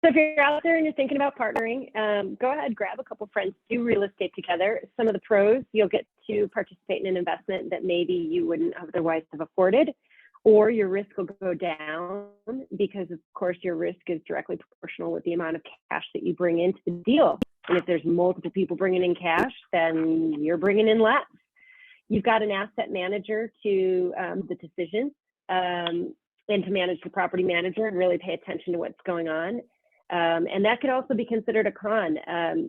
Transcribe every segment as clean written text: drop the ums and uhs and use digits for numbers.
So if you're out there and you're thinking about partnering, go ahead, grab a couple friends, do real estate together. Some of the pros, you'll get to participate in an investment that maybe you wouldn't otherwise have afforded, or your risk will go down because, of course, your risk is directly proportional with the amount of cash that you bring into the deal. And if there's multiple people bringing in cash, then you're bringing in less. You've got an asset manager to the decisions and to manage the property manager and really pay attention to what's going on. And that could also be considered a con.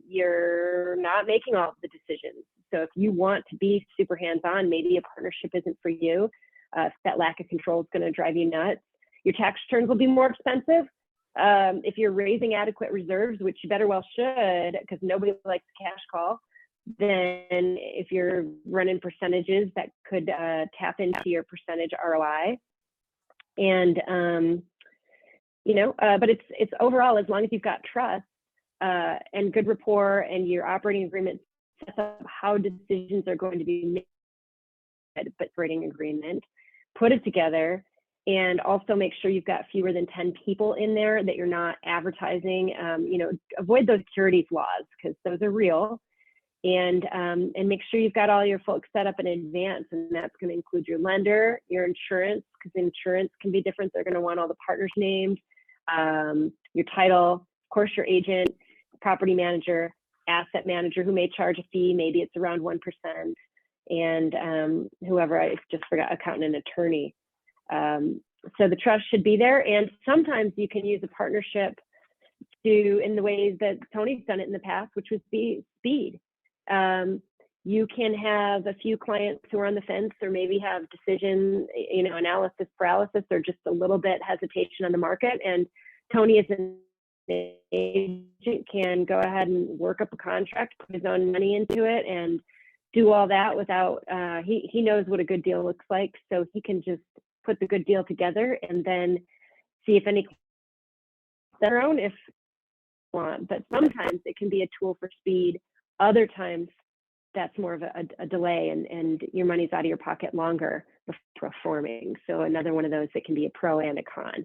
You're not making all of the decisions. So if you want to be super hands-on, maybe a partnership isn't for you. If that lack of control is going to drive you nuts. Your tax returns will be more expensive. If you're raising adequate reserves, which you better well should, because nobody likes a cash call, then if you're running percentages, that could tap into your percentage ROI. And but it's overall, as long as you've got trust and good rapport, and your operating agreement sets up how decisions are going to be made, but operating agreement, put it together, and also make sure you've got fewer than 10 people in there, that you're not advertising. Avoid those securities laws, because those are real. And make sure you've got all your folks set up in advance, and that's going to include your lender, your insurance, because insurance can be different. They're going to want all the partners named, your title, of course, your agent, property manager, asset manager, who may charge a fee. Maybe it's around 1%, and whoever, I just forgot, accountant and attorney. So the trust should be there. And sometimes you can use a partnership in the ways that Tony's done it in the past, which was speed. You can have a few clients who are on the fence, or maybe have decision, analysis paralysis, or just a little bit hesitation on the market. And Tony, as an agent, can go ahead and work up a contract, put his own money into it, and do all that without, he knows what a good deal looks like. So he can just put the good deal together and then see if any their own, if want. But sometimes it can be a tool for speed. Other times that's more of a delay, and your money's out of your pocket longer before performing. So another one of those that can be a pro and a con.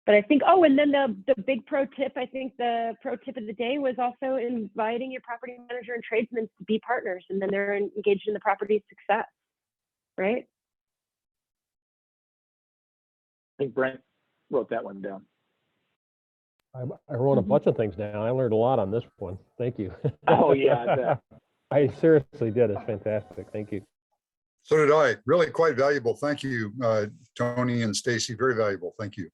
But I think, and then the big pro tip, I think the pro tip of the day was also inviting your property manager and tradesmen to be partners, and then they're engaged in the property's success, right? I think Brent wrote that one down. I wrote a bunch of things down. I learned a lot on this one. Thank you. Oh, yeah. I seriously did. It's fantastic. Thank you. So did I. Really quite valuable. Thank you, Tony and Stacy. Very valuable. Thank you.